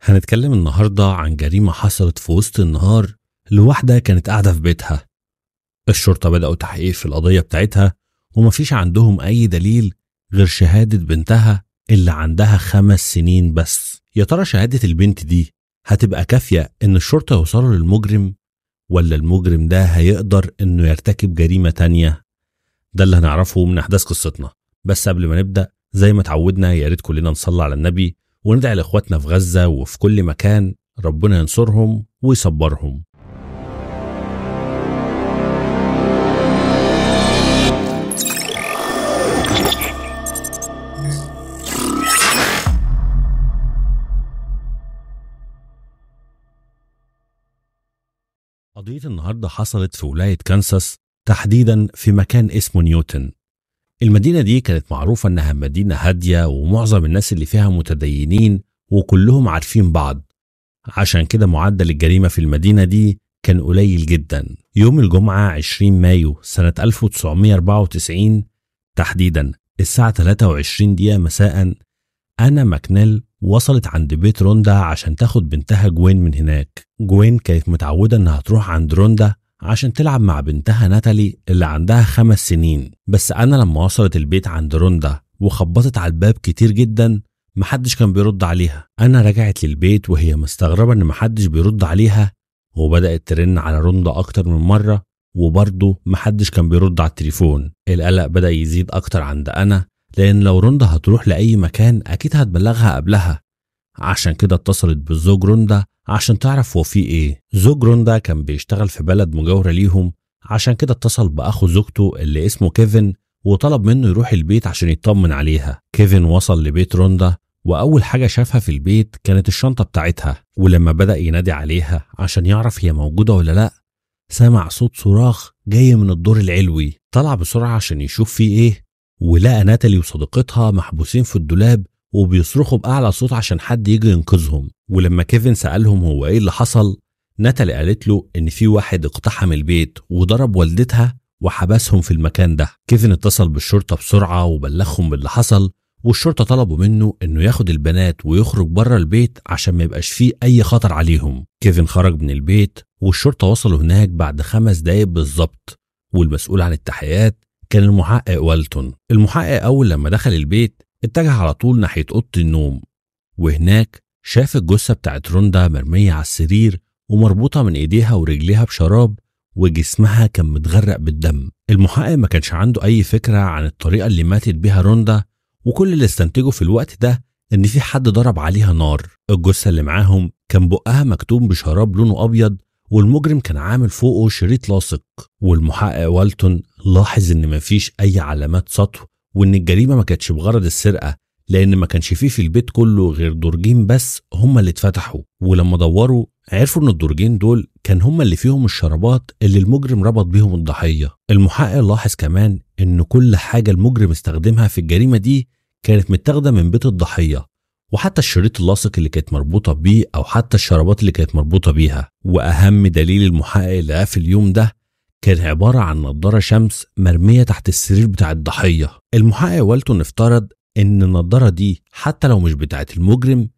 هنتكلم النهاردة عن جريمة حصلت في وسط النهار لواحدة كانت قاعدة في بيتها. الشرطة بدأوا تحقيق في القضية بتاعتها ومفيش عندهم أي دليل غير شهادة بنتها اللي عندها 5 سنين بس. يا ترى شهادة البنت دي هتبقى كافية إن الشرطة يوصلوا للمجرم، ولا المجرم ده هيقدر إنه يرتكب جريمة تانية؟ ده اللي هنعرفه من أحداث قصتنا. بس قبل ما نبدأ زي ما تعودنا يا ريت كلنا نصلي على النبي وندعي لإخواتنا في غزة وفي كل مكان، ربنا ينصرهم ويصبرهم. قضية النهاردة حصلت في ولاية كانساس، تحديدا في مكان اسمه نيوتن. المدينة دي كانت معروفة انها مدينة هادية ومعظم الناس اللي فيها متدينين وكلهم عارفين بعض، عشان كده معدل الجريمة في المدينة دي كان قليل جدا. يوم الجمعة 20 مايو سنة 1994 تحديدا الساعة 23 دقيقة مساء، أنا ماكنيل وصلت عند بيت روندا عشان تاخد بنتها جوين من هناك. جوين كانت متعودة انها تروح عند روندا عشان تلعب مع بنتها ناتالي اللي عندها 5 سنين. بس أنا لما وصلت البيت عند روندا وخبطت على الباب كتير جدا محدش كان بيرد عليها. أنا رجعت للبيت وهي مستغربة ان محدش بيرد عليها، وبدأت ترن على روندا أكتر من مرة وبرضه محدش كان بيرد على التليفون. القلق بدأ يزيد أكتر عند أنا، لأن لو روندا هتروح لأي مكان أكيد هتبلغها قبلها. عشان كده اتصلت بالزوج روندا عشان تعرف هو فيه ايه. زوج روندا كان بيشتغل في بلد مجاورة ليهم، عشان كده اتصل بأخو زوجته اللي اسمه كيفن وطلب منه يروح البيت عشان يطمن عليها. كيفن وصل لبيت روندا وأول حاجة شافها في البيت كانت الشنطة بتاعتها، ولما بدأ ينادي عليها عشان يعرف هي موجودة ولا لأ سمع صوت صراخ جاي من الدور العلوي. طلع بسرعة عشان يشوف فيه ايه، ولقى ناتالي وصديقتها محبوسين في الدولاب وبيصرخوا بأعلى صوت عشان حد يجي ينقذهم. ولما كيفن سألهم هو ايه اللي حصل، ناتالي قالت له ان في واحد اقتحم البيت وضرب والدتها وحبسهم في المكان ده. كيفن اتصل بالشرطة بسرعة وبلغهم باللي حصل، والشرطة طلبوا منه انه ياخد البنات ويخرج بره البيت عشان ما يبقاش فيه اي خطر عليهم. كيفن خرج من البيت والشرطة وصلوا هناك بعد 5 دقايق بالظبط، والمسؤول عن التحقيقات كان المحقق والتون. المحقق اول لما دخل البيت اتجه على طول ناحية أوضة النوم، وهناك شاف الجثة بتاعت روندا مرمية على السرير ومربوطة من ايديها ورجليها بشراب وجسمها كان متغرق بالدم. المحقق ما كانش عنده اي فكرة عن الطريقة اللي ماتت بيها روندا، وكل اللي استنتجه في الوقت ده ان في حد ضرب عليها نار. الجثة اللي معاهم كان بقها مكتوم بشراب لونه ابيض، والمجرم كان عامل فوقه شريط لاصق. والمحقق والتون لاحظ ان مفيش اي علامات سطو، وان الجريمة ما كانتش بغرض السرقة، لان ما كانش فيه في البيت كله غير درجين بس هما اللي اتفتحوا. ولما دوروا عرفوا ان الدرجين دول كان هما اللي فيهم الشرابات اللي المجرم ربط بيهم الضحية. المحقق لاحظ كمان ان كل حاجة المجرم استخدمها في الجريمة دي كانت متاخدة من بيت الضحية، وحتى الشريط اللاصق اللي كانت مربوطة بيه او حتى الشرابات اللي كانت مربوطة بيها. واهم دليل المحقق لقاه في اليوم ده كان عبارة عن نظارة شمس مرمية تحت السرير بتاع الضحية. المحقق والتون افترض ان النظارة دي حتى لو مش بتاعت المجرم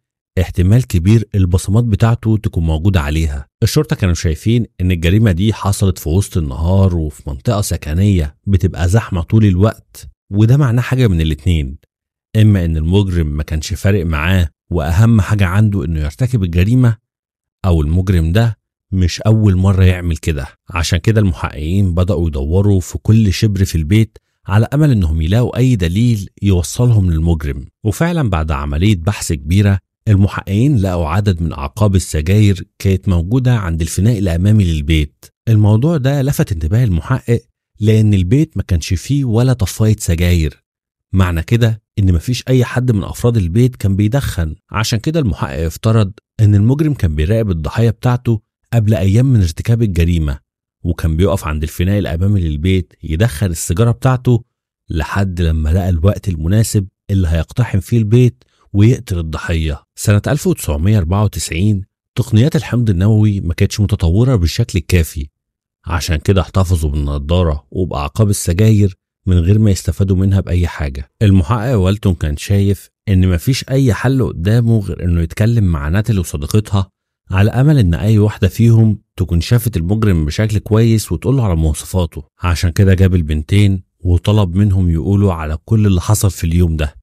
احتمال كبير البصمات بتاعته تكون موجودة عليها. الشرطة كانوا شايفين ان الجريمة دي حصلت في وسط النهار وفي منطقة سكنية بتبقى زحمة طول الوقت، وده معناه حاجة من الاتنين: اما ان المجرم ما كانش فارق معاه واهم حاجة عنده انه يرتكب الجريمة، او المجرم ده مش أول مرة يعمل كده. عشان كده المحققين بدأوا يدوروا في كل شبر في البيت على أمل إنهم يلاقوا أي دليل يوصلهم للمجرم. وفعلا بعد عملية بحث كبيرة المحققين لقوا عدد من أعقاب السجاير كانت موجودة عند الفناء الأمامي للبيت. الموضوع ده لفت انتباه المحقق لأن البيت ما كانش فيه ولا طفاية سجاير، معنى كده إن مفيش أي حد من أفراد البيت كان بيدخن. عشان كده المحقق افترض إن المجرم كان بيراقب الضحية بتاعته قبل أيام من ارتكاب الجريمة، وكان بيقف عند الفناء الأمامي للبيت يدخن السيجارة بتاعته لحد لما لقى الوقت المناسب اللي هيقتحم فيه البيت ويقتل الضحية. سنة 1994 تقنيات الحمض النووي ما كانتش متطورة بالشكل الكافي، عشان كده احتفظوا بالنضارة وبأعقاب السجاير من غير ما يستفادوا منها بأي حاجة. المحقق والتون كان شايف إن مفيش أي حل قدامه غير إنه يتكلم مع ناتالي وصديقتها على أمل إن أي واحدة فيهم تكون شافت المجرم بشكل كويس وتقوله على مواصفاته. عشان كده جاب البنتين وطلب منهم يقولوا على كل اللي حصل في اليوم ده.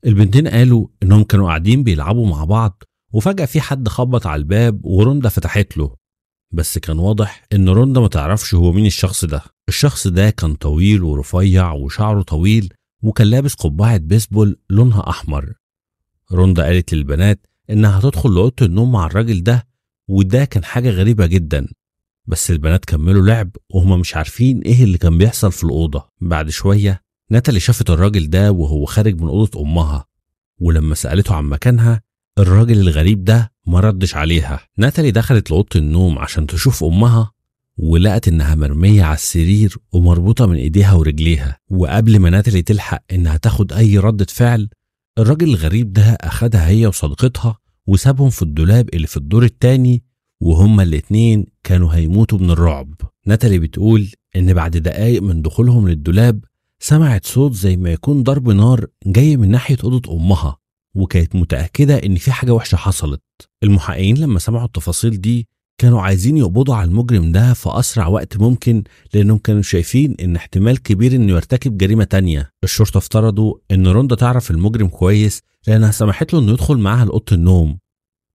البنتين قالوا إنهم كانوا قاعدين بيلعبوا مع بعض وفجأة في حد خبط على الباب وروندا فتحت له، بس كان واضح إن روندا ما تعرفش هو مين الشخص ده. الشخص ده كان طويل ورفيع وشعره طويل وكان لابس قبعة بيسبول لونها أحمر. روندا قالت للبنات إنها هتدخل لأوضة النوم مع الراجل ده، وده كان حاجة غريبة جدا، بس البنات كملوا لعب وهم مش عارفين إيه اللي كان بيحصل في الأوضة. بعد شوية ناتالي شافت الراجل ده وهو خارج من أوضة أمها، ولما سألته عن مكانها الراجل الغريب ده ما ردش عليها. ناتالي دخلت لأوضة النوم عشان تشوف أمها ولقت إنها مرمية على السرير ومربوطة من إيديها ورجليها، وقبل ما ناتالي تلحق إنها تاخد أي ردة فعل الراجل الغريب ده أخدها هي وصديقتها وسابهم في الدولاب اللي في الدور التاني، وهما الاتنين كانوا هيموتوا من الرعب. ناتالي بتقول إن بعد دقايق من دخولهم للدولاب سمعت صوت زي ما يكون ضرب نار جاي من ناحية أوضة أمها، وكانت متأكدة إن في حاجة وحشة حصلت. المحققين لما سمعوا التفاصيل دي كانوا عايزين يقبضوا على المجرم ده في أسرع وقت ممكن، لأنهم كانوا شايفين إن احتمال كبير إنه يرتكب جريمة تانية. الشرطة افترضوا إن روندا تعرف المجرم كويس لأنها سمحت له إنه يدخل معاها لأوضة النوم،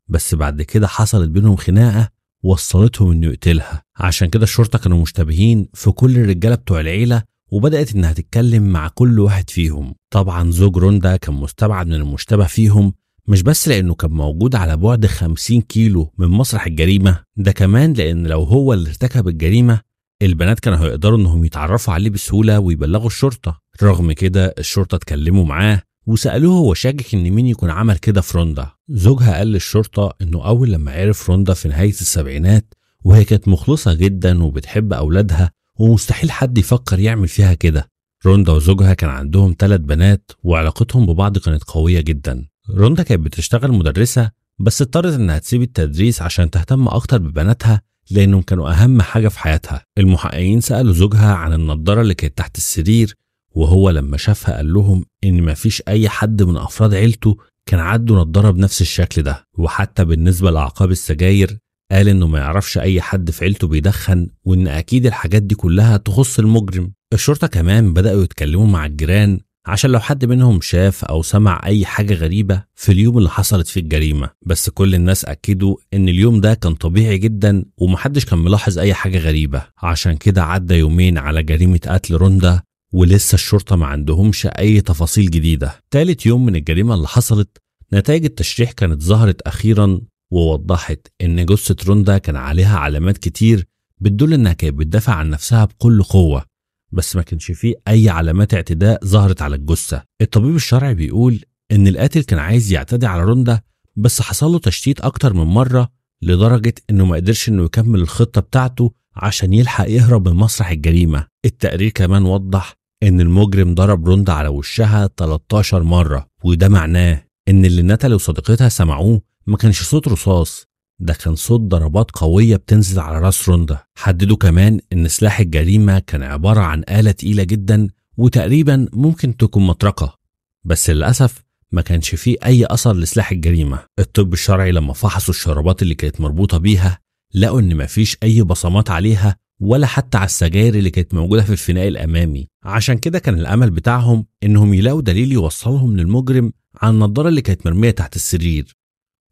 بس بعد كده حصلت بينهم خناقة وصلتهم إنه يقتلها. عشان كده الشرطة كانوا مشتبهين في كل الرجالة بتوع العيلة، وبدأت إنها تتكلم مع كل واحد فيهم. طبعا زوج روندا كان مستبعد من المشتبه فيهم، مش بس لأنه كان موجود على بعد 50 كيلو من مسرح الجريمة، ده كمان لأن لو هو اللي ارتكب الجريمة البنات كانوا هيقدروا إنهم يتعرفوا عليه بسهولة ويبلغوا الشرطة. رغم كده الشرطة اتكلموا معاه وسألوه هو شاكك إن مين يكون عمل كده في روندا. زوجها قال للشرطة إنه أول لما عرف روندا في نهاية السبعينات وهي كانت مخلصة جدا وبتحب أولادها ومستحيل حد يفكر يعمل فيها كده. روندا وزوجها كان عندهم 3 بنات وعلاقتهم ببعض كانت قوية جدا. روندا كانت بتشتغل مدرسة بس اضطرت إنها تسيب التدريس عشان تهتم أكتر ببناتها لأنهم كانوا أهم حاجة في حياتها. المحققين سألوا زوجها عن النضارة اللي كانت تحت السرير، وهو لما شافها قال لهم إن مفيش أي حد من أفراد عيلته كان عنده نضارة بنفس الشكل ده، وحتى بالنسبة لأعقاب السجاير قال إنه ما يعرفش أي حد في عيلته بيدخن، وإن أكيد الحاجات دي كلها تخص المجرم. الشرطة كمان بدأوا يتكلموا مع الجيران عشان لو حد منهم شاف أو سمع أي حاجة غريبة في اليوم اللي حصلت فيه الجريمة، بس كل الناس أكدوا إن اليوم ده كان طبيعي جدا ومحدش كان ملاحظ أي حاجة غريبة. عشان كده عدى يومين على جريمة قتل روندا ولسه الشرطة ما عندهمش أي تفاصيل جديدة. تالت يوم من الجريمة اللي حصلت نتائج التشريح كانت ظهرت أخيرا ووضحت إن جثة روندا كان عليها علامات كتير بتدل إنها كانت بتدافع عن نفسها بكل قوة، بس ما كانش فيه أي علامات اعتداء ظهرت على الجثة. الطبيب الشرعي بيقول إن القاتل كان عايز يعتدي على روندا بس حصل له تشتيت أكتر من مرة لدرجة إنه ما قدرش إنه يكمل الخطة بتاعته عشان يلحق يهرب من مسرح الجريمة. التقرير كمان وضح إن المجرم ضرب روندا على وشها 13 مرة، وده معناه إن اللي ناتالي وصديقتها سمعوه ما كانش صوت رصاص، ده كان صوت ضربات قوية بتنزل على راس روندا. حددوا كمان إن سلاح الجريمة كان عبارة عن آلة تقيلة جدا وتقريبا ممكن تكون مطرقة، بس للأسف ما كانش فيه أي أثر لسلاح الجريمة. الطب الشرعي لما فحصوا الشرابات اللي كانت مربوطة بيها لقوا إن مفيش أي بصمات عليها ولا حتى على السجاير اللي كانت موجودة في الفناء الأمامي. عشان كده كان الأمل بتاعهم إنهم يلاقوا دليل يوصلهم للمجرم عن النضارة اللي كانت مرمية تحت السرير،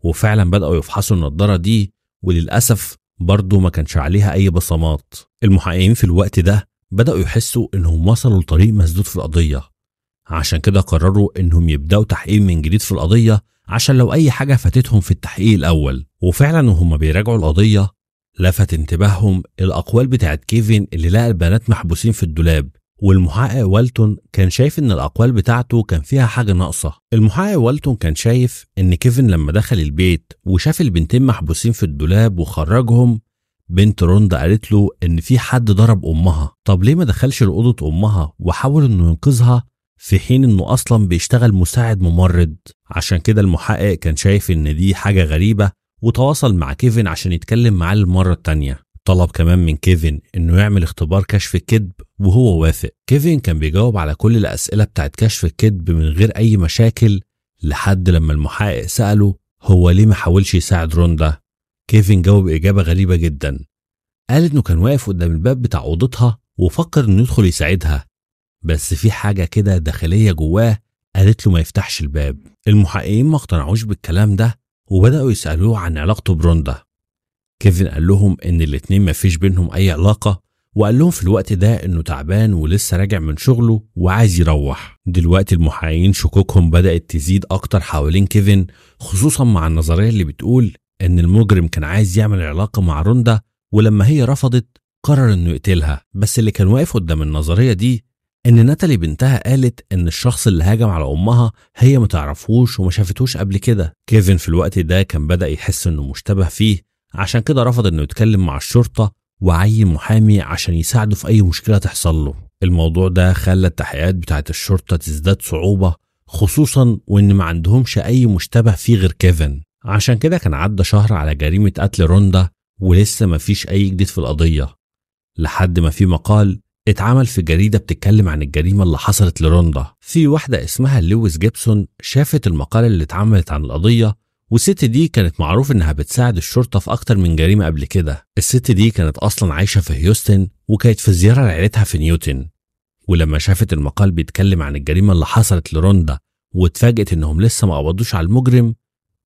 وفعلا بدأوا يفحصوا النضارة دي وللأسف برضو ما كانش عليها أي بصمات. المحققين في الوقت ده بدأوا يحسوا إنهم وصلوا لطريق مسدود في القضية، عشان كده قرروا إنهم يبدأوا تحقيق من جديد في القضية عشان لو أي حاجة فاتتهم في التحقيق الأول. وفعلا وهم بيراجعوا القضية لفت انتباههم الأقوال بتاعت كيفن اللي لقى البنات محبوسين في الدولاب، والمحقق والتون كان شايف ان الأقوال بتاعته كان فيها حاجة ناقصة. المحقق والتون كان شايف ان كيفن لما دخل البيت وشاف البنتين محبوسين في الدولاب وخرجهم، بنت روندا قالت له ان في حد ضرب امها. طب ليه ما دخلش لأوضة امها وحاول انه ينقذها في حين انه اصلا بيشتغل مساعد ممرض؟ عشان كده المحقق كان شايف ان دي حاجة غريبة وتواصل مع كيفن عشان يتكلم معاه المرة التانية. طلب كمان من كيفن انه يعمل اختبار كشف الكذب وهو وافق. كيفن كان بيجاوب على كل الأسئلة بتاعت كشف الكذب من غير أي مشاكل، لحد لما المحقق سأله هو ليه ما حاولش يساعد روندا. كيفن جاوب إجابة غريبة جدا، قال إنه كان واقف قدام الباب بتاع أوضتها وفكر إنه يدخل يساعدها، بس في حاجة كده داخلية جواه قالت له ما يفتحش الباب. المحققين ما اقتنعوش بالكلام ده وبدأوا يسألوه عن علاقته بروندا. كيفن قال لهم إن الاتنين ما فيش بينهم أي علاقة، وقال لهم في الوقت ده إنه تعبان ولسه راجع من شغله وعايز يروح. دلوقتي المحققين شكوكهم بدأت تزيد أكتر حوالين كيفن، خصوصا مع النظرية اللي بتقول إن المجرم كان عايز يعمل علاقة مع روندا، ولما هي رفضت قرر إنه يقتلها. بس اللي كان واقف قدام النظرية دي إن ناتالي بنتها قالت إن الشخص اللي هاجم على أمها هي ما تعرفوش وما شافتوش قبل كده. كيفن في الوقت ده كان بدأ يحس إنه مشتبه فيه، عشان كده رفض إنه يتكلم مع الشرطة وعين محامي عشان يساعده في أي مشكلة تحصل له. الموضوع ده خلى التحقيقات بتاعت الشرطة تزداد صعوبة، خصوصا وإن ما عندهمش أي مشتبه فيه غير كيفن. عشان كده كان عدى شهر على جريمة قتل روندا ولسه ما فيش أي جديد في القضية، لحد ما في مقال اتعمل في جريدة بتتكلم عن الجريمة اللي حصلت لروندا. في واحدة اسمها لويس جيبسون شافت المقال اللي اتعملت عن القضية، والست دي كانت معروف انها بتساعد الشرطة في اكتر من جريمة قبل كده. الست دي كانت اصلا عايشة في هيوستن وكانت في زيارة لعيلتها في نيوتن، ولما شافت المقال بيتكلم عن الجريمة اللي حصلت لروندا واتفاجئت انهم لسه ما قبضوش على المجرم،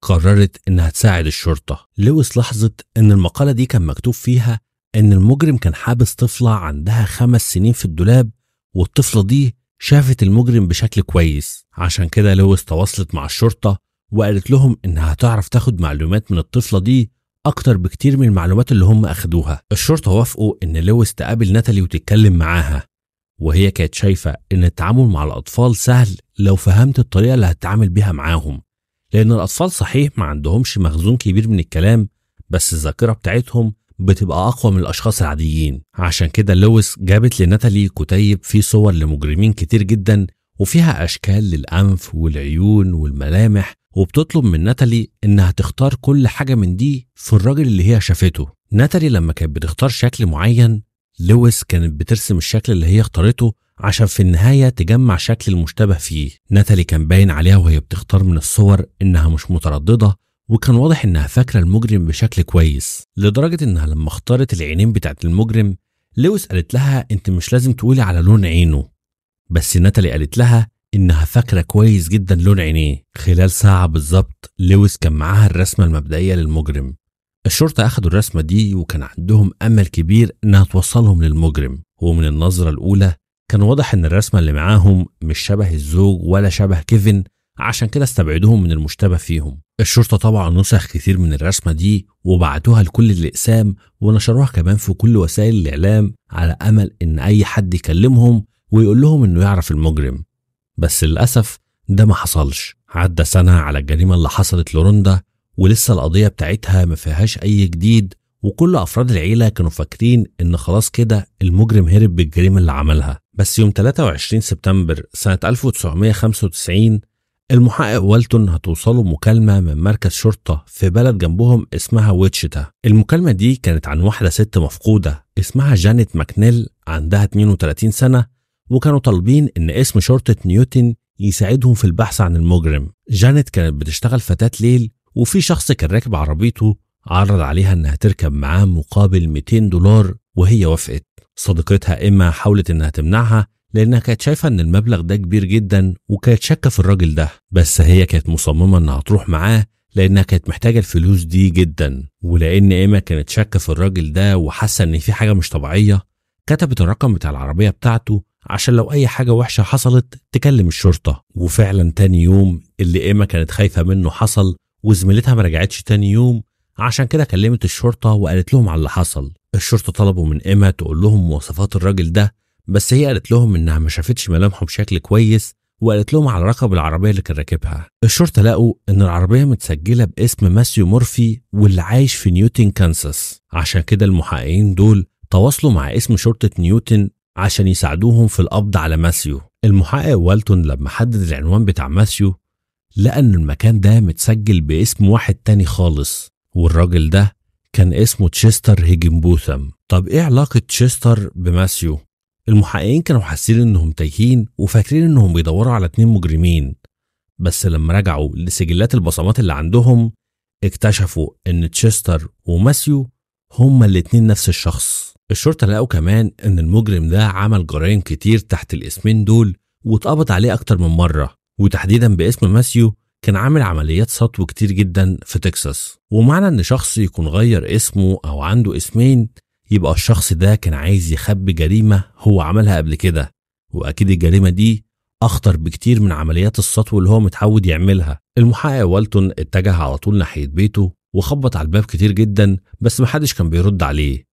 قررت انها تساعد الشرطة. لويس لاحظت ان المقالة دي كان مكتوب فيها ان المجرم كان حابس طفلة عندها 5 سنين في الدولاب، والطفلة دي شافت المجرم بشكل كويس. عشان كده لويس تواصلت مع الشرطة وقالت لهم انها هتعرف تاخد معلومات من الطفلة دي اكتر بكتير من المعلومات اللي هم اخدوها. الشرطة وافقوا ان لويس تقابل ناتالي وتتكلم معاها، وهي كانت شايفة ان التعامل مع الاطفال سهل لو فهمت الطريقة اللي هتتعامل بيها معاهم، لان الاطفال صحيح ما عندهمش مخزون كبير من الكلام، بس الذاكرة بتاعتهم بتبقى اقوى من الاشخاص العاديين. عشان كده لويس جابت لناتالي كتيب فيه صور لمجرمين كتير جدا وفيها اشكال للانف والعيون والملامح، وبتطلب من ناتالي انها تختار كل حاجة من دي في الراجل اللي هي شافته. ناتالي لما كانت بتختار شكل معين، لويس كانت بترسم الشكل اللي هي اختارته عشان في النهاية تجمع شكل المشتبه فيه. ناتالي كان باين عليها وهي بتختار من الصور انها مش مترددة، وكان واضح انها فاكرة المجرم بشكل كويس، لدرجة انها لما اختارت العينين بتاعت المجرم لويس قالت لها انت مش لازم تقولي على لون عينه، بس ناتالي قالت لها انها فاكرة كويس جدا لون عينيه. خلال ساعة بالظبط لويس كان معاها الرسمة المبدئية للمجرم. الشرطة اخدوا الرسمة دي وكان عندهم امل كبير انها توصلهم للمجرم، ومن النظرة الاولى كان واضح ان الرسمة اللي معاهم مش شبه الزوج ولا شبه كيفن، عشان كده استبعدوهم من المشتبه فيهم. الشرطة طبعا نسخ كتير من الرسمة دي وبعتوها لكل الأقسام ونشروها كمان في كل وسائل الإعلام على أمل إن أي حد يكلمهم ويقول لهم إنه يعرف المجرم، بس للأسف ده ما حصلش. عدى سنة على الجريمة اللي حصلت لروندا ولسه القضية بتاعتها ما فيهاش أي جديد، وكل أفراد العيلة كانوا فاكرين إن خلاص كده المجرم هرب بالجريمة اللي عملها. بس يوم 23 سبتمبر سنة 1995 المحقق والتون هتوصله مكالمة من مركز شرطة في بلد جنبهم اسمها ويتشيتا. المكالمة دي كانت عن واحدة ست مفقودة اسمها جانيت ماكنيل، عندها 32 سنة، وكانوا طالبين ان اسم شرطة نيوتن يساعدهم في البحث عن المجرم. جانيت كانت بتشتغل فتاة ليل، وفي شخص كان راكب عربيته عرض عليها انها تركب معاه مقابل $200 وهي وافقت. صديقتها إما حاولت انها تمنعها لأنها كانت شايفة إن المبلغ ده كبير جدا وكانت شاكة في الراجل ده، بس هي كانت مصممة إنها تروح معاه لأنها كانت محتاجة الفلوس دي جدا. ولأن إيما كانت شاكة في الراجل ده وحاسة إن في حاجة مش طبيعية، كتبت الرقم بتاع العربية بتاعته عشان لو أي حاجة وحشة حصلت تكلم الشرطة. وفعلا تاني يوم اللي إيما كانت خايفة منه حصل، وزميلتها ما رجعتش تاني يوم، عشان كده كلمت الشرطة وقالت لهم على اللي حصل. الشرطة طلبوا من إيما تقول لهم مواصفات الراجل ده، بس هي قالت لهم انها ما شافتش ملامحه بشكل كويس، وقالت لهم على رقم العربيه اللي كان راكبها. الشرطه لقوا ان العربيه متسجله باسم ماسيو مورفي واللي عايش في نيوتن كانساس. عشان كده المحققين دول تواصلوا مع اسم شرطه نيوتن عشان يساعدوهم في القبض على ماسيو. المحقق والتون لما حدد العنوان بتاع ماسيو لقى ان المكان ده متسجل باسم واحد تاني خالص، والراجل ده كان اسمه تشستر هيجنبوثم. طب ايه علاقة تشستر بماسيو؟ المحققين كانوا حاسين انهم تايهين وفاكرين انهم بيدوروا على 2 مجرمين، بس لما رجعوا لسجلات البصمات اللي عندهم اكتشفوا ان تشستر وماسيو هما الاتنين نفس الشخص. الشرطة لقوا كمان ان المجرم ده عمل جرائم كتير تحت الاسمين دول واتقبض عليه اكتر من مرة، وتحديدا باسم ماسيو كان عامل عمليات سطو كتير جدا في تكساس. ومعنى ان شخص يكون غير اسمه او عنده اسمين يبقى الشخص ده كان عايز يخبي جريمة هو عملها قبل كده، واكيد الجريمة دي اخطر بكتير من عمليات السطو اللي هو متعود يعملها. المحقق والتون اتجه على طول ناحية بيته وخبط على الباب كتير جدا، بس محدش كان بيرد عليه.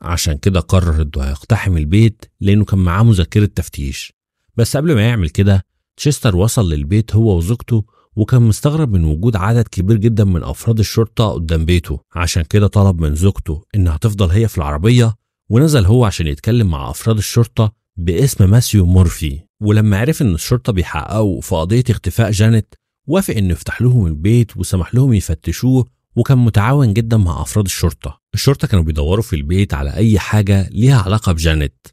عشان كده قرر انه هيقتحم البيت لانه كان معاه مذكرة تفتيش. بس قبل ما يعمل كده تشستر وصل للبيت هو وزوجته، وكان مستغرب من وجود عدد كبير جدا من افراد الشرطة قدام بيته. عشان كده طلب من زوجته انها تفضل هي في العربية، ونزل هو عشان يتكلم مع افراد الشرطة باسم ماسيو مورفي. ولما عرف ان الشرطة بيحققوا في قضية اختفاء جانيت وافق انه يفتح لهم البيت وسمح لهم يفتشوه، وكان متعاون جدا مع افراد الشرطة. الشرطة كانوا بيدوروا في البيت على اي حاجة ليها علاقة بجانيت،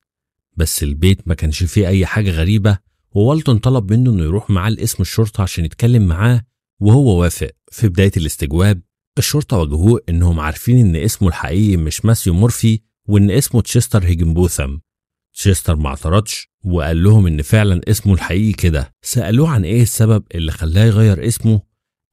بس البيت ما كانش فيه اي حاجة غريبة، ووالتون طلب منه انه يروح معاه لاسم الشرطة عشان يتكلم معاه، وهو وافق. في بداية الاستجواب الشرطة واجهوه انهم عارفين ان اسمه الحقيقي مش ماسيو مورفي وان اسمه تشستر هيجنبوثم. تشستر ما اعترضش وقال لهم ان فعلا اسمه الحقيقي كده. سألوه عن ايه السبب اللي خلاه يغير اسمه،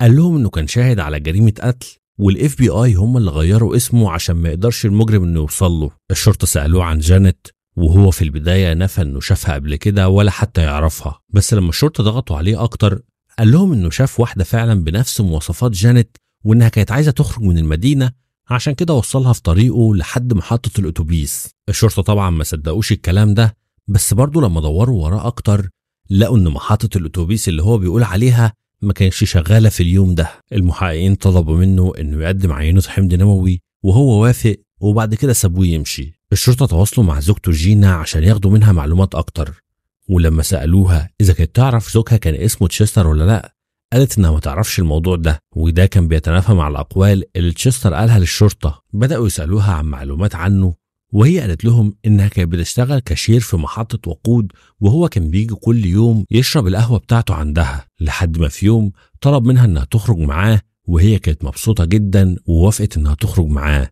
قال لهم انه كان شاهد على جريمة قتل والاف بي اي هم اللي غيروا اسمه عشان ما يقدرش المجرم انه يوصل له. الشرطة سألوه عن جانيت وهو في البداية نفى انه شافها قبل كده ولا حتى يعرفها، بس لما الشرطة ضغطوا عليه اكتر قال لهم انه شاف واحدة فعلا بنفس مواصفات جانيت وانها كانت عايزة تخرج من المدينة، عشان كده وصلها في طريقه لحد محطة الاتوبيس. الشرطة طبعا ما صدقوش الكلام ده، بس برضو لما دوروا وراه اكتر لقوا ان محطة الاتوبيس اللي هو بيقول عليها ما كانش شغالة في اليوم ده. المحققين طلبوا منه انه يقدم عينة حمض نووي وهو وافق، وبعد كده سابوه يمشي. الشرطة تواصلوا مع زوجته جينا عشان ياخدوا منها معلومات اكتر، ولما سألوها اذا كانت تعرف زوجها كان اسمه تشستر ولا لا قالت انها ما تعرفش الموضوع ده، وده كان بيتنافى مع الاقوال اللي تشستر قالها للشرطة. بدأوا يسألوها عن معلومات عنه وهي قالت لهم انها كانت بتشتغل كاشير في محطة وقود، وهو كان بيجي كل يوم يشرب القهوة بتاعته عندها، لحد ما في يوم طلب منها انها تخرج معاه وهي كانت مبسوطة جدا ووافقت انها تخرج معاه.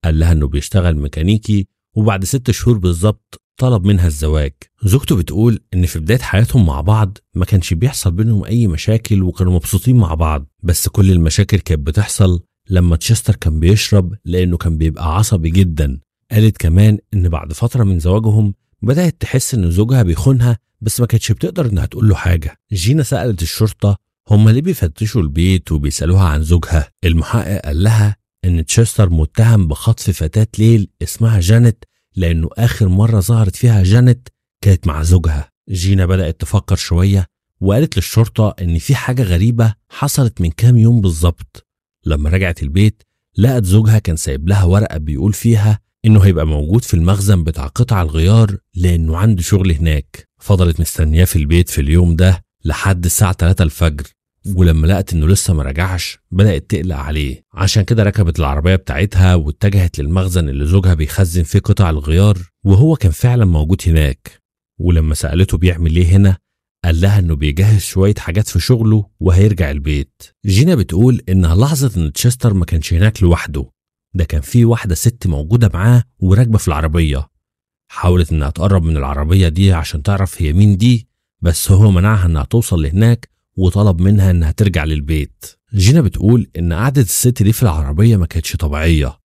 قال لها انه بيشتغل ميكانيكي، وبعد 6 شهور بالظبط طلب منها الزواج. زوجته بتقول ان في بداية حياتهم مع بعض ما كانش بيحصل بينهم اي مشاكل وكانوا مبسوطين مع بعض، بس كل المشاكل كانت بتحصل لما تشستر كان بيشرب لانه كان بيبقى عصبي جدا. قالت كمان ان بعد فترة من زواجهم بدأت تحس ان زوجها بيخونها، بس ما كانتش بتقدر انها تقول له حاجة. جينا سألت الشرطة هم ليه بيفتشوا البيت وبيسألوها عن زوجها. المحقق قال لها ان تشستر متهم بخطف فتاة ليل اسمها جانيت، لانه اخر مرة ظهرت فيها جانيت كانت مع زوجها. جينا بدأت تفكر شوية وقالت للشرطة ان في حاجة غريبة حصلت من كام يوم بالظبط. لما رجعت البيت لقت زوجها كان سايب لها ورقة بيقول فيها انه هيبقى موجود في المخزن بتاع قطع الغيار لانه عنده شغل هناك. فضلت مستنياه في البيت في اليوم ده لحد الساعة 3 الفجر، ولما لقت انه لسه ما رجعش بدأت تقلق عليه. عشان كده ركبت العربية بتاعتها واتجهت للمخزن اللي زوجها بيخزن فيه قطع الغيار، وهو كان فعلا موجود هناك. ولما سألته بيعمل ايه هنا قال لها انه بيجهز شوية حاجات في شغله وهيرجع البيت. جينا بتقول انها لاحظت ان تشستر ما كانش هناك لوحده، ده كان في واحدة ست موجودة معاه وراكبة في العربية. حاولت انها تقرب من العربية دي عشان تعرف هي مين دي، بس هو منعها انها توصل لهناك وطلب منها انها ترجع للبيت. جينا بتقول ان قعدة الست دي في العربية ما كانتش طبيعية،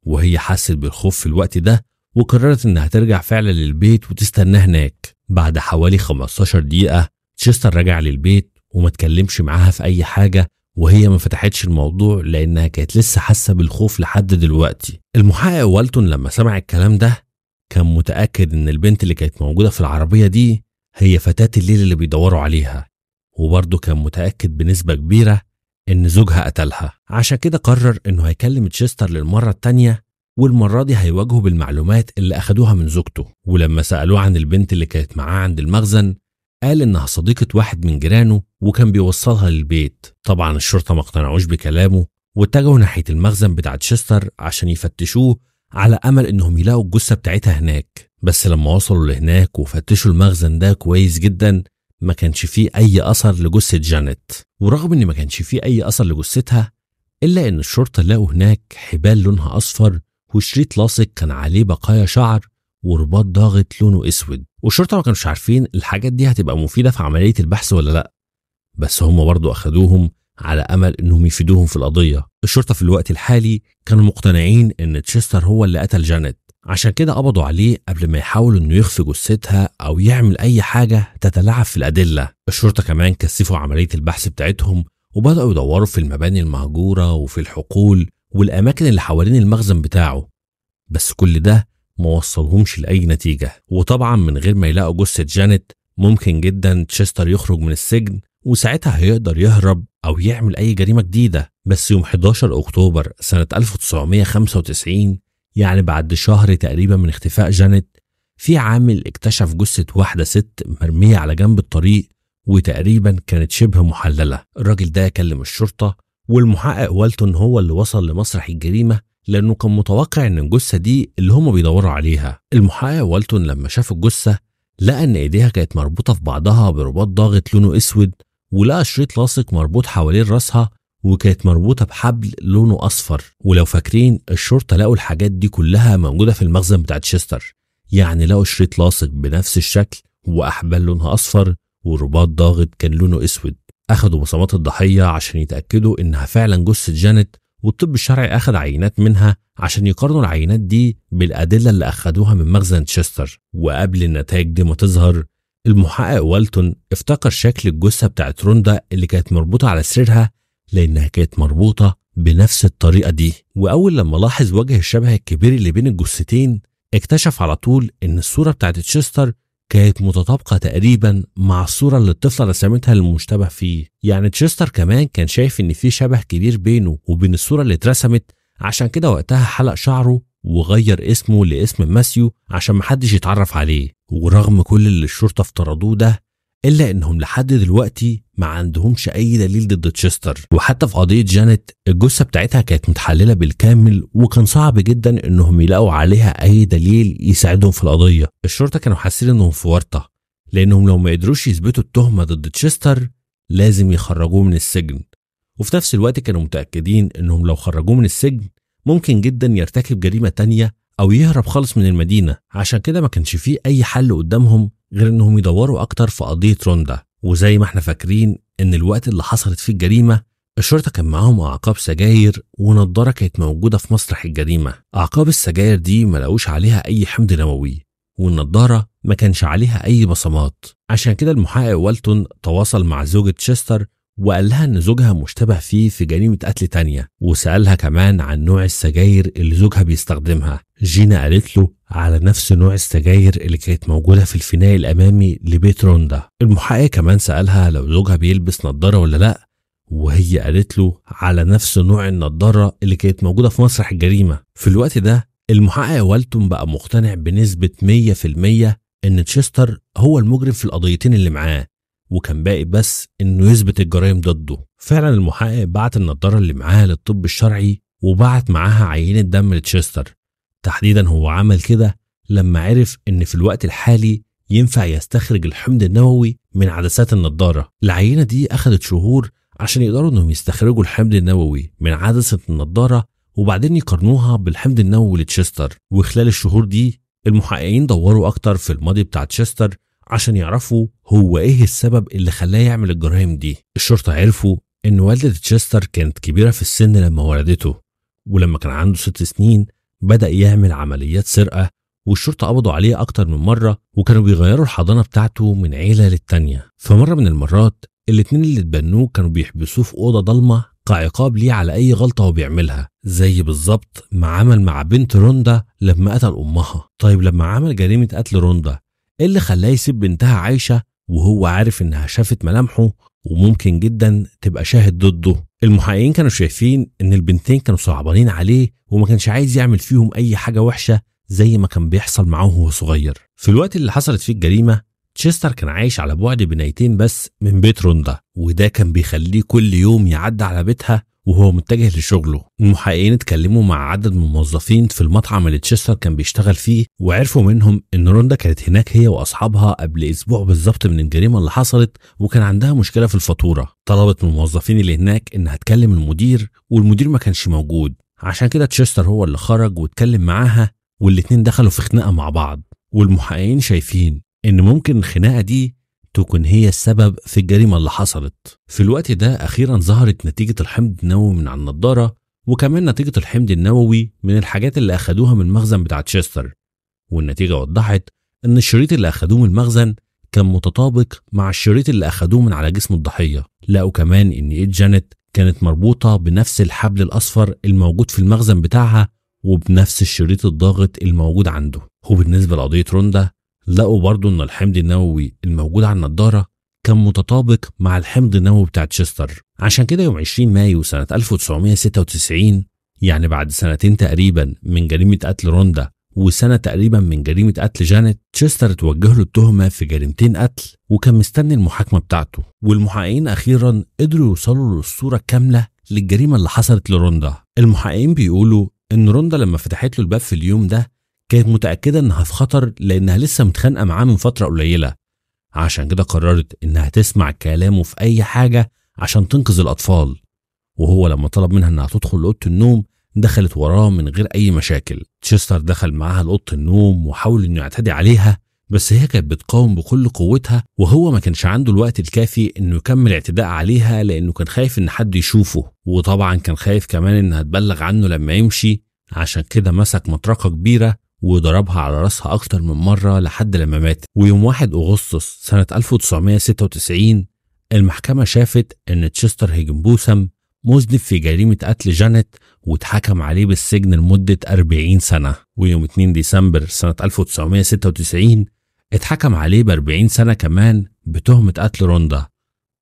وهي حست بالخوف في الوقت ده وقررت انها ترجع فعلا للبيت وتستناه هناك. بعد حوالي 15 دقيقة تشستر رجع للبيت وما تكلمش معاها في اي حاجة، وهي ما فتحتش الموضوع لانها كانت لسه حاسة بالخوف لحد دلوقتي. المحقق والتون لما سمع الكلام ده كان متأكد ان البنت اللي كانت موجودة في العربية دي هي فتاة الليل اللي بيدوروا عليها، وبرضه كان متأكد بنسبة كبيرة ان زوجها قتلها. عشان كده قرر انه هيكلم تشستر للمرة التانية، والمرة دي هيواجهه بالمعلومات اللي اخدوها من زوجته. ولما سألوه عن البنت اللي كانت معاه عند المخزن قال انها صديقة واحد من جيرانه وكان بيوصلها للبيت. طبعا الشرطة ما اقتنعوش بكلامه واتجهوا ناحية المخزن بتاع تشستر عشان يفتشوه على أمل إنهم يلاقوا الجثة بتاعتها هناك. بس لما وصلوا لهناك وفتشوا المخزن ده كويس جدا ما كانش فيه أي أثر لجثة جانيت. ورغم إن ما كانش فيه أي أثر لجثتها إلا إن الشرطة لقوا هناك حبال لونها أصفر وشريط لاصق كان عليه بقايا شعر ورباط ضاغط لونه أسود. والشرطة ما كانوش عارفين الحاجات دي هتبقى مفيدة في عملية البحث ولا لأ، بس هم برضو أخدوهم على أمل إنهم يفيدوهم في القضية. الشرطة في الوقت الحالي كانوا مقتنعين إن تشستر هو اللي قتل جانيت، عشان كده قبضوا عليه قبل ما يحاول إنه يخفي جثتها أو يعمل أي حاجة تتلاعب في الأدلة. الشرطة كمان كثفوا عملية البحث بتاعتهم وبدأوا يدوروا في المباني المهجورة وفي الحقول والأماكن اللي حوالين المخزن بتاعه، بس كل ده ما وصلهمش لأي نتيجة. وطبعا من غير ما يلاقوا جثة جانيت ممكن جدا تشستر يخرج من السجن وساعتها هيقدر يهرب أو يعمل أي جريمة جديدة. بس يوم 11 أكتوبر سنة 1995 يعني بعد شهر تقريبا من اختفاء جانيت، في عامل اكتشف جثة واحدة ست مرمية على جنب الطريق وتقريبا كانت شبه محللة. الراجل ده كلم الشرطة والمحقق والتون هو اللي وصل لمسرح الجريمة لأنه كان متوقع إن الجثة دي اللي هم بيدوروا عليها. المحقق والتون لما شاف الجثة لقى إن إيديها كانت مربوطة في بعضها برباط ضاغط لونه أسود، ولقى شريط لاصق مربوط حوالين راسها وكانت مربوطة بحبل لونه أصفر. ولو فاكرين الشرطة لقوا الحاجات دي كلها موجودة في المخزن بتاع تشستر، يعني لقوا شريط لاصق بنفس الشكل وأحبال لونها أصفر ورباط ضاغط كان لونه أسود. أخدوا بصمات الضحية عشان يتأكدوا إنها فعلا جثة جانيت، والطب الشرعي أخد عينات منها عشان يقارنوا العينات دي بالأدلة اللي أخدوها من مخزن تشستر. وقبل النتائج دي ما تظهر المحقق والتون افتكر شكل الجثة بتاعت روندا اللي كانت مربوطة على سريرها لأنها كانت مربوطة بنفس الطريقة دي. وأول لما لاحظ وجه الشبه الكبير اللي بين الجثتين اكتشف على طول إن الصورة بتاعت تشستر كانت متطابقة تقريبا مع الصورة اللي الطفلة رسمتها للمشتبه فيه. يعني تشستر كمان كان شايف إن في شبه كبير بينه وبين الصورة اللي اترسمت، عشان كده وقتها حلق شعره وغير اسمه لاسم ماسيو عشان محدش يتعرف عليه. ورغم كل اللي الشرطة افترضوه ده إلا إنهم لحد دلوقتي ما عندهمش أي دليل ضد تشستر. وحتى في قضية جانيت الجثة بتاعتها كانت متحللة بالكامل وكان صعب جدا إنهم يلاقوا عليها أي دليل يساعدهم في القضية. الشرطة كانوا حاسين إنهم في ورطة لأنهم لو ما قدروش يثبتوا التهمة ضد تشستر لازم يخرجوه من السجن، وفي نفس الوقت كانوا متأكدين إنهم لو خرجوه من السجن ممكن جدا يرتكب جريمة تانية أو يهرب خالص من المدينة. عشان كده ما كانش فيه أي حل قدامهم غير إنهم يدوروا أكتر في قضية روندا. وزي ما احنا فاكرين إن الوقت اللي حصلت فيه الجريمة الشرطة كان معاهم أعقاب سجاير ونضارة كانت موجودة في مسرح الجريمة. أعقاب السجاير دي ما لقوش عليها أي حمض نووي والنضارة ما كانش عليها أي بصمات. عشان كده المحقق والتون تواصل مع زوجة تشستر وقال لها إن زوجها مشتبه فيه في جريمة قتل تانية، وسألها كمان عن نوع السجاير اللي زوجها بيستخدمها. جينا قالت له على نفس نوع السجاير اللي كانت موجودة في الفناء الأمامي لبيت روندا. المحقق كمان سألها لو زوجها بيلبس نضارة ولا لأ، وهي قالت له على نفس نوع النضارة اللي كانت موجودة في مسرح الجريمة. في الوقت ده المحقق والتون بقى مقتنع بنسبة 100% إن تشستر هو المجرم في القضيتين اللي معاه، وكان باقي بس إنه يثبت الجرائم ضده. فعلا المحقق بعت النضارة اللي معاه للطب الشرعي وبعت معاها عينة دم لتشستر. تحديدا هو عمل كده لما عرف إن في الوقت الحالي ينفع يستخرج الحمض النووي من عدسات النضارة. العينة دي أخدت شهور عشان يقدروا إنهم يستخرجوا الحمض النووي من عدسة النضارة وبعدين يقارنوها بالحمض النووي لتشستر. وخلال الشهور دي المحققين دوروا أكتر في الماضي بتاع تشستر عشان يعرفوا هو إيه السبب اللي خلاه يعمل الجرائم دي. الشرطة عرفوا إن والدة تشستر كانت كبيرة في السن لما ولدته، ولما كان عنده 6 سنين بدأ يعمل عمليات سرقة، والشرطة قبضوا عليه أكتر من مرة وكانوا بيغيروا الحضانة بتاعته من عيلة للتانية. في مرة من المرات الاتنين اللي اتبنوه كانوا بيحبسوه في أوضة ضلمة كعقاب ليه على أي غلطة هو بيعملها، زي بالظبط ما عمل مع بنت روندا لما قتل أمها. طيب لما عمل جريمة قتل روندا إيه اللي خلاه يسيب بنتها عايشة وهو عارف إنها شافت ملامحه وممكن جدا تبقى شاهد ضده؟ المحققين كانوا شايفين إن البنتين كانوا صعبانين عليه وما كانش عايز يعمل فيهم أي حاجة وحشة زي ما كان بيحصل معاه وهو صغير. في الوقت اللي حصلت فيه الجريمة تشستر كان عايش على بعد بنايتين بس من بيت روندا، وده كان بيخليه كل يوم يعدي على بيتها وهو متجه لشغله. المحققين اتكلموا مع عدد من الموظفين في المطعم اللي تشستر كان بيشتغل فيه، وعرفوا منهم ان روندا كانت هناك هي واصحابها قبل اسبوع بالظبط من الجريمه اللي حصلت، وكان عندها مشكله في الفاتوره. طلبت من الموظفين اللي هناك انها تكلم المدير، والمدير ما كانش موجود، عشان كده تشستر هو اللي خرج واتكلم معاها، والاتنين دخلوا في خناقه مع بعض. والمحققين شايفين ان ممكن الخناقه دي تكون هي السبب في الجريمة اللي حصلت. في الوقت ده أخيرا ظهرت نتيجة الحمض النووي من على النضارة، وكمان نتيجة الحمض النووي من الحاجات اللي أخدوها من المخزن بتاع تشستر، والنتيجة وضحت إن الشريط اللي أخدوه من المخزن كان متطابق مع الشريط اللي أخدوه من على جسم الضحية. لقوا كمان إن إيد جانيت كانت مربوطة بنفس الحبل الأصفر الموجود في المخزن بتاعها، وبنفس الشريط الضاغط الموجود عنده. وبالنسبة لقضية روندا لقوا برضو ان الحمض النووي الموجود على النضارة كان متطابق مع الحمض النووي بتاع تشستر. عشان كده يوم 20 مايو سنة 1996، يعني بعد سنتين تقريبا من جريمة قتل روندا وسنة تقريبا من جريمة قتل جانيت، تشستر توجه له التهمة في جريمتين قتل، وكان مستني المحاكمة بتاعته. والمحققين أخيرا قدروا يوصلوا للصورة الكاملة للجريمة اللي حصلت لروندا. المحققين بيقولوا ان روندا لما فتحت له الباب في اليوم ده كانت متأكدة انها في خطر، لانها لسه متخانقة معاه من فترة قليلة، عشان كده قررت انها تسمع كلامه في اي حاجة عشان تنقذ الاطفال. وهو لما طلب منها انها تدخل لأوضة النوم دخلت وراه من غير اي مشاكل. تشستر دخل معاها لأوضة النوم وحاول انه يعتدي عليها، بس هي كانت بتقاوم بكل قوتها، وهو ما كانش عنده الوقت الكافي انه يكمل اعتداء عليها، لانه كان خايف ان حد يشوفه، وطبعا كان خايف كمان انها تبلغ عنه لما يمشي. عشان كده مسك مطرقة كبيرة وضربها على راسها أكتر من مرة لحد لما ماتت. ويوم 1 أغسطس سنة 1996 المحكمة شافت إن تشستر هيجنبوثم مذنب في جريمة قتل جانيت، واتحكم عليه بالسجن لمدة 40 سنة. ويوم 2 ديسمبر سنة 1996 اتحكم عليه ب40 سنة كمان بتهمة قتل روندا،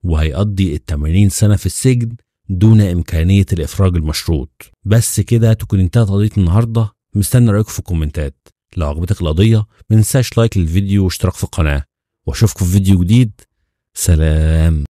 وهيقضي 80 سنة في السجن دون إمكانية الإفراج المشروط. بس كده تكون انتهت قضية النهاردة. مستني رأيكم في الكومنتات. لو عجبتك القضية منساش لايك للفيديو واشتراك في القناة، واشوفكم في فيديو جديد. سلام.